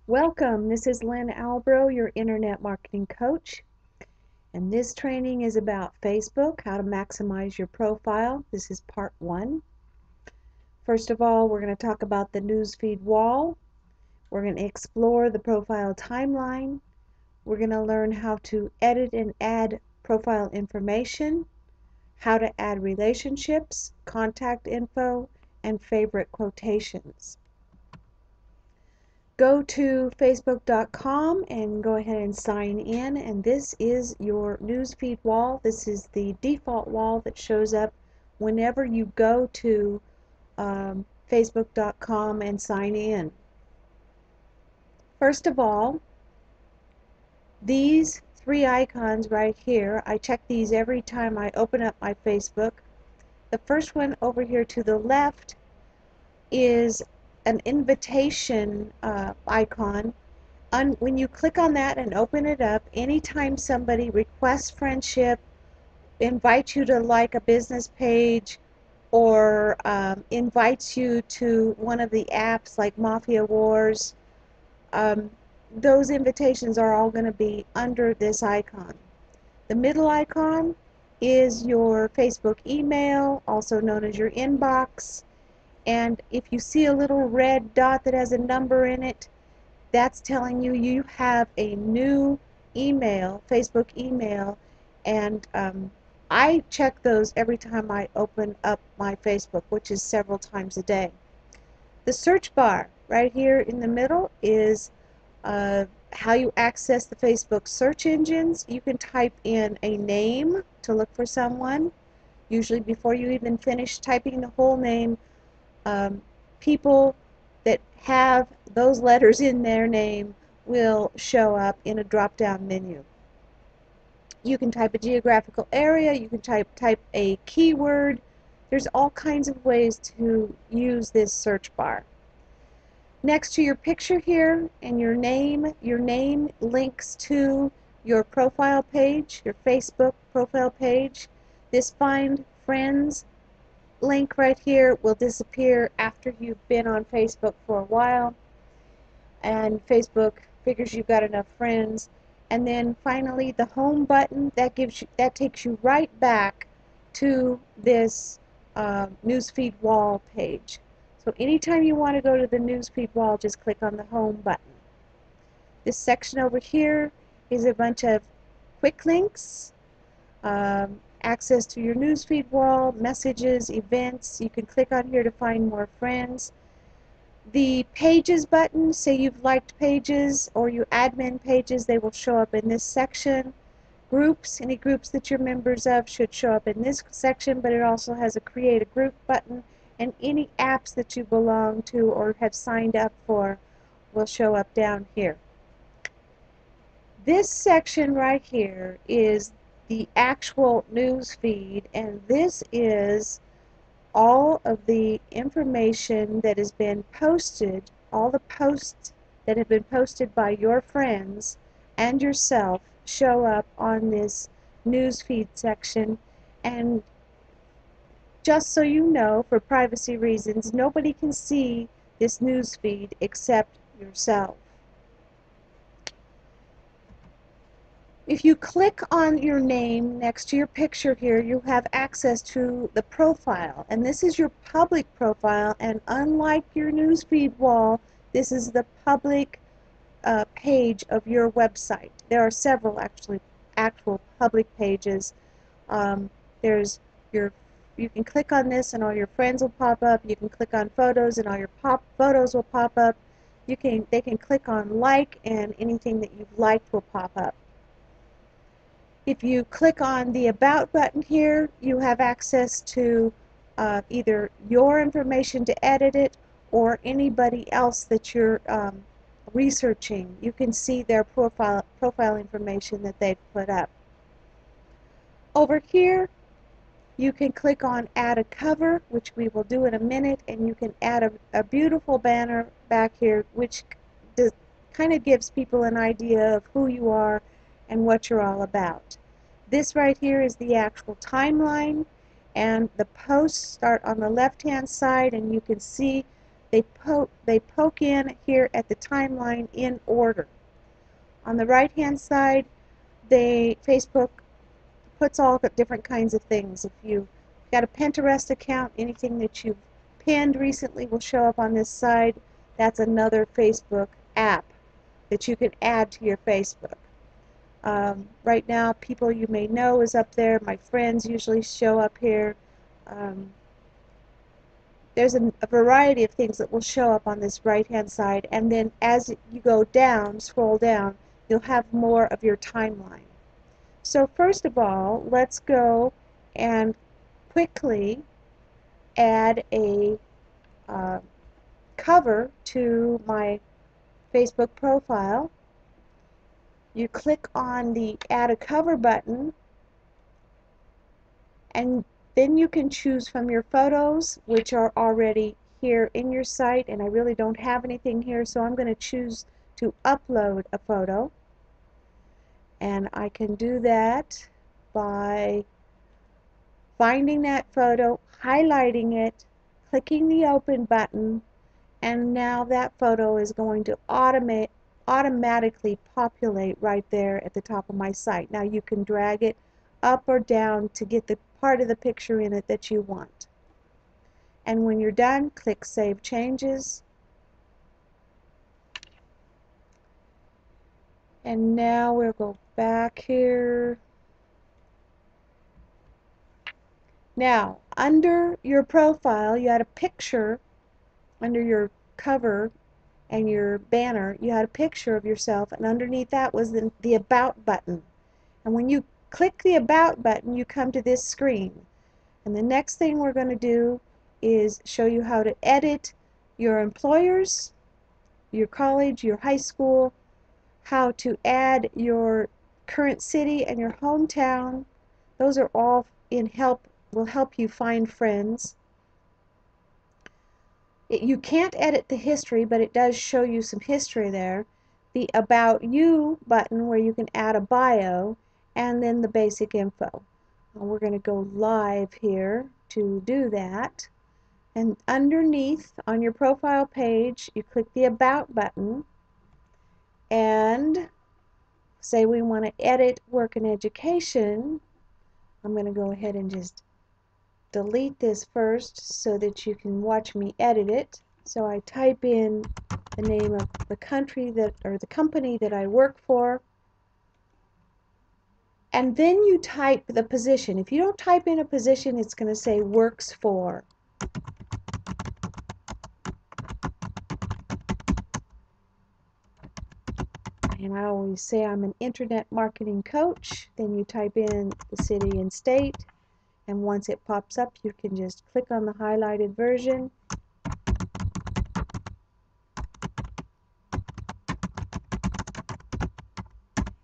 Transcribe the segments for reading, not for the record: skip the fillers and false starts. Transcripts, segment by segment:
Welcome, this is Lynn Albro, your Internet Marketing Coach, and this training is about Facebook, how to maximize your profile. This is part 1. First of all, we're going to talk about the Newsfeed Wall. We're going to explore the profile timeline. We're going to learn how to edit and add profile information, how to add relationships, contact info, and favorite quotations. Go to facebook.com and go ahead and sign in, and this is your newsfeed wall. This is the default wall that shows up whenever you go to facebook.com and sign in. First of all, these 3 icons right here, I check these every time I open up my Facebook. The first one over here to the left is an invitation icon. When you click on that and open it up, anytime somebody requests friendship, invites you to like a business page, or invites you to one of the apps like Mafia Wars, those invitations are all going to be under this icon. The middle icon is your Facebook email, also known as your inbox. And if you see a little red dot that has a number in it, that's telling you you have a new email, Facebook email, and I check those every time I open up my Facebook, which is several times a day. The search bar right here in the middle is how you access the Facebook search engines. You can type in a name to look for someone. Usually before you even finish typing the whole name, people that have those letters in their name will show up in a drop-down menu. You can type a geographical area, you can type a keyword. There's all kinds of ways to use this search bar. Next to your picture here and your name links to your profile page, your Facebook profile page. This Find Friends link right here will disappear after you've been on Facebook for a while, and Facebook figures you've got enough friends. And then finally the home button that takes you right back to this newsfeed wall page. So anytime you want to go to the newsfeed wall, just click on the home button. This section over here is a bunch of quick links, access to your newsfeed wall, messages, events. You can click on here to find more friends. The pages button, say you've liked pages or you admin pages, they will show up in this section. Groups, any groups that you're members of should show up in this section, but it also has a create a group button, and any apps that you belong to or have signed up for will show up down here. This section right here is the actual news feed, and this is all of the information that has been posted, all the posts that have been posted by your friends and yourself show up on this news feed section. And just so you know, for privacy reasons, nobody can see this news feed except yourself. If you click on your name next to your picture here, you have access to the profile, and this is your public profile, and unlike your newsfeed wall, this is the public page of your website. There are several actual public pages. There's you can click on this and all your friends will pop up. You can click on photos and all your photos will pop up. They can click on like, and anything that you've liked will pop up. If you click on the About button here, you have access to either your information to edit it or anybody else that you're researching. You can see their profile information that they've put up. Over here, you can click on Add a Cover, which we will do in a minute, and you can add a beautiful banner back here, which kind of gives people an idea of who you are and what you're all about. This right here is the actual timeline, and the posts start on the left-hand side, and you can see They poke in here at the timeline in order. On the right hand side, Facebook puts all the different kinds of things. If you've got a Pinterest account, anything that you've pinned recently will show up on this side. That's another Facebook app that you can add to your Facebook. Right now, people you may know is up there. My friends usually show up here. There's a variety of things that will show up on this right hand side, and then as you go down, scroll down, you'll have more of your timeline. So first of all, let's go and quickly add a cover to my Facebook profile. You click on the Add a Cover button, and then you can choose from your photos, which are already here in your site, and I really don't have anything here, so I'm going to choose to upload a photo. And I can do that by finding that photo, highlighting it, clicking the Open button, and now that photo is going to automatically populate right there at the top of my site. Now you can drag it up or down to get the part of the picture in it that you want. And when you're done, click Save Changes. And now we'll go back here. Now, under your profile, you had a picture. Under your cover and your banner, you had a picture of yourself, and underneath that was the About button. And when you click the About button, you come to this screen. And the next thing we're going to do is show you how to edit your employers, your college, your high school, how to add your current city and your hometown. Those are all will help you find friends. You can't edit the history, but it does show you some history there. The About You button, where you can add a bio, and then the basic info. We're going to go live here to do that. And underneath on your profile page, you click the About button and say we want to edit work and education. I'm going to go ahead and just delete this first so that you can watch me edit it. So I type in the name of the country or the company that I work for, and then you type the position. If you don't type in a position, it's going to say works for. And I always say I'm an internet marketing coach. Then you type in the city and state, and once it pops up, you can just click on the highlighted version.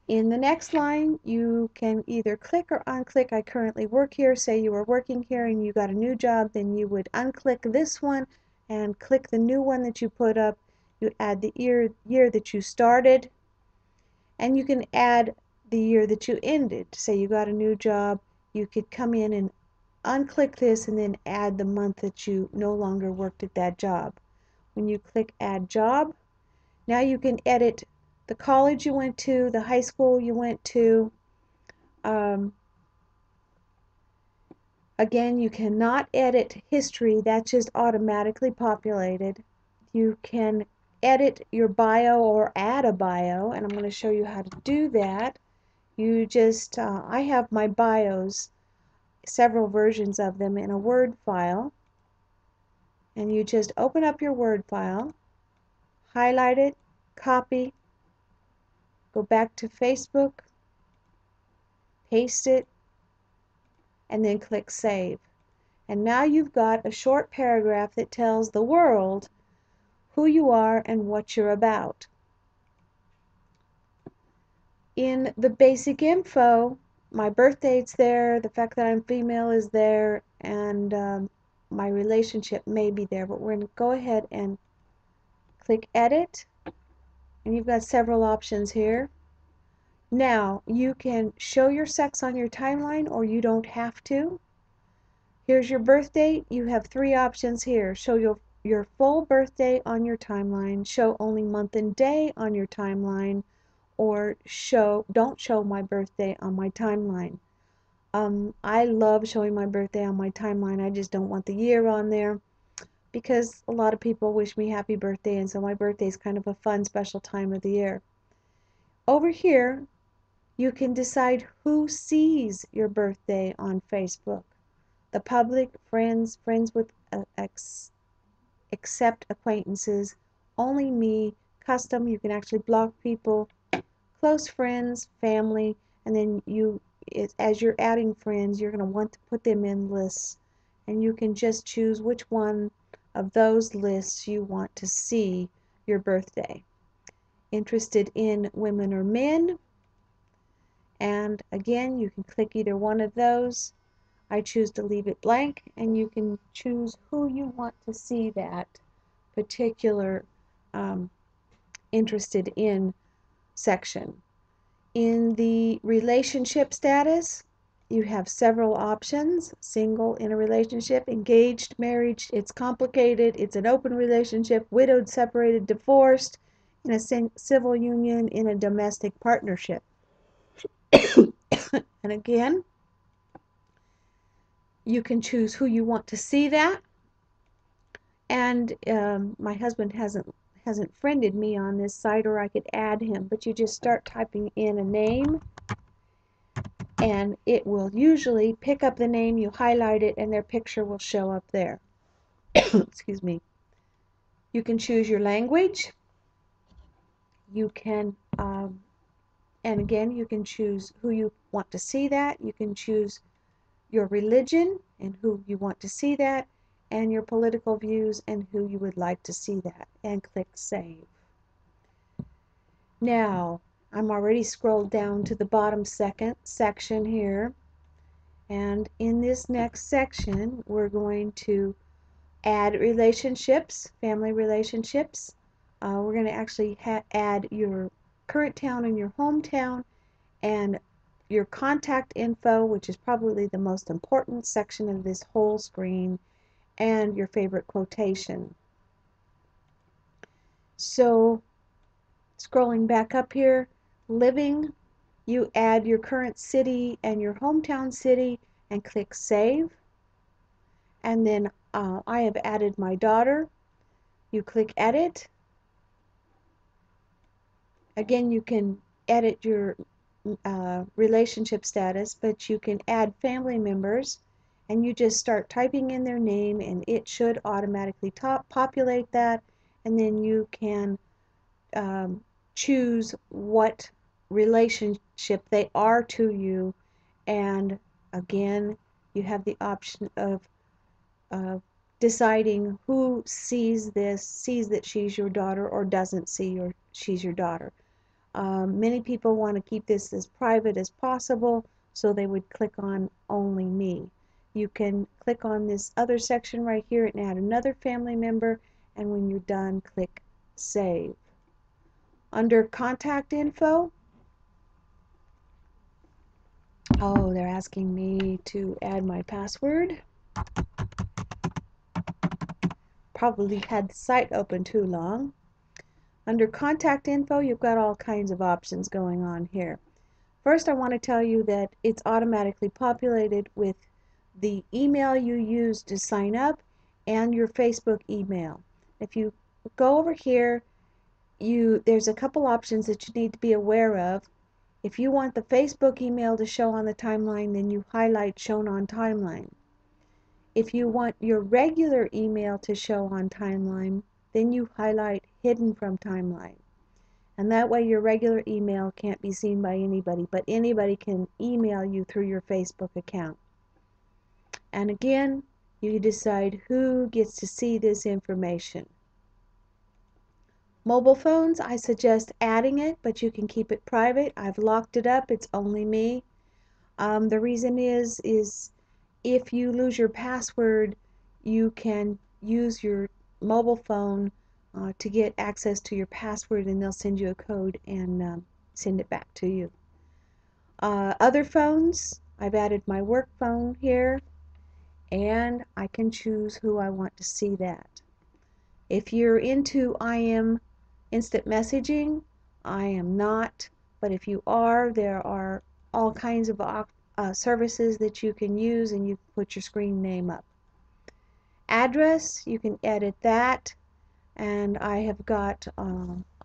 In the next line, you can either click or unclick. I currently work here. Say you were working here and you got a new job, then you would unclick this one and click the new one that you put up. You add the year that you started, and you can add the year that you ended. Say you got a new job, you could come in and unclick this and then add the month that you no longer worked at that job. When you click Add Job, now you can edit the college you went to, the high school you went to. Again, you cannot edit history. That's just automatically populated. You can edit your bio or add a bio, and I'm going to show you how to do that. You just, I have my bios, several versions of them in a Word file, and you just open up your Word file, highlight it, copy, go back to Facebook, paste it, and then click Save. And now you've got a short paragraph that tells the world who you are and what you're about. In the basic info, my birth date's there, the fact that I'm female is there, and my relationship may be there, but we're going to go ahead and click Edit, and you've got several options here. Now, you can show your sex on your timeline, or you don't have to. Here's your birth date. You have three options here. Show your full birthday on your timeline, show only month and day on your timeline, or don't show my birthday on my timeline. I love showing my birthday on my timeline. I just don't want the year on there because a lot of people wish me happy birthday, and so my birthday is kind of a fun, special time of the year. Over here, you can decide who sees your birthday on Facebook. The public, friends, friends with accept acquaintances, only me, custom, you can actually block people, close friends, family, and then as you're adding friends, you're going to want to put them in lists, and you can just choose which one of those lists you want to see your birthday. Interested in women or men, and again, you can click either one of those. I choose to leave it blank, and you can choose who you want to see that particular interested in section. In the relationship status, you have several options: single, in a relationship, engaged, married, it's complicated, it's an open relationship, widowed, separated, divorced, in a civil union, in a domestic partnership. And again, you can choose who you want to see that. And my husband hasn't friended me on this site, or I could add him, but you just start typing in a name, and it will usually pick up the name, you highlight it, and their picture will show up there. Excuse me. You can choose your language. You can, and again, you can choose who you want to see that. You can choose your religion and who you want to see that, and your political views and who you would like to see that, and click Save. Now, I'm already scrolled down to the bottom second section here, and in this next section, we're going to add relationships, family relationships. We're going to actually add your current town and your hometown, and your contact info, which is probably the most important section of this whole screen, and your favorite quotation. So, scrolling back up here, living, you add your current city and your hometown city and click Save. And then I have added my daughter. You click Edit. Again, you can edit your relationship status, but you can add family members, and you just start typing in their name, and it should automatically populate that, and then you can choose what relationship they are to you, and again, you have the option of deciding who sees this, sees that she's your daughter, or doesn't see she's your daughter. Many people want to keep this as private as possible, so they would click on Only Me. You can click on this other section right here and add another family member, and when you're done, click Save. Under Contact Info, oh, they're asking me to add my password. Probably had the site open too long. Under Contact Info, you've got all kinds of options going on here. First, I want to tell you that it's automatically populated with the email you use to sign up and your Facebook email. If you go over here, there's a couple options that you need to be aware of. If you want the Facebook email to show on the timeline, then you highlight Shown on Timeline. If you want your regular email to show on timeline, then you highlight Hidden from Timeline. And that way your regular email can't be seen by anybody, but anybody can email you through your Facebook account. And again, you decide who gets to see this information. Mobile phones, I suggest adding it, but you can keep it private. I've locked it up, it's only me. The reason is if you lose your password, you can use your mobile phone to get access to your password, and they'll send you a code and send it back to you. Other phones, I've added my work phone here, and I can choose who I want to see that. If you're into IM instant messaging, I am not, but if you are, there are all kinds of services that you can use, and you can put your screen name up. Address, you can edit that, and I have got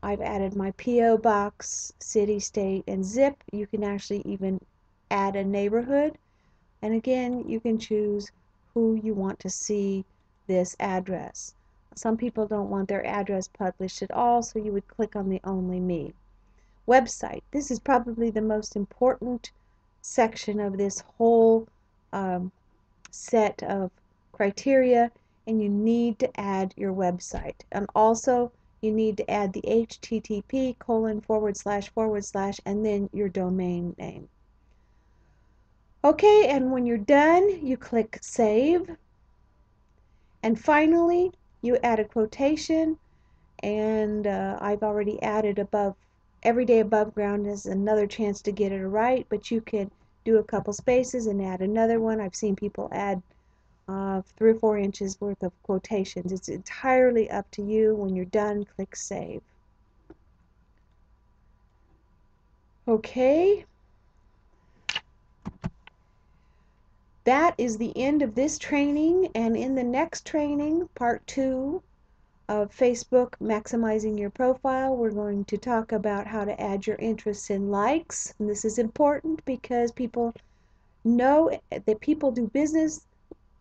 I've added my P.O. box, city, state, and zip. You can actually even add a neighborhood, and again you can choose who you want to see this address. Some people don't want their address published at all, so you would click on the Only Me. Website. This is probably the most important section of this whole set of criteria, and you need to add your website. And also you need to add the http:// and then your domain name. Okay, and when you're done, you click Save. And finally, you add a quotation, and I've already added above, everyday above ground is another chance to get it right, but you can do a couple spaces and add another one. I've seen people add 3 or 4 inches worth of quotations. It's entirely up to you. When you're done, click Save. Okay. That is the end of this training, and in the next training, part 2 of Facebook Maximizing Your Profile, we're going to talk about how to add your interests and likes. And this is important because people know that people do business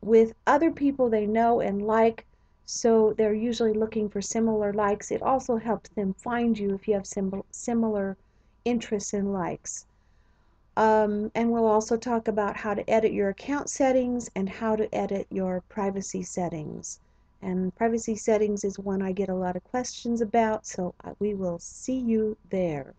with other people they know and like, so they're usually looking for similar likes. It also helps them find you if you have similar interests and likes. And we'll also talk about how to edit your account settings and how to edit your privacy settings. And privacy settings is one I get a lot of questions about, so we will see you there.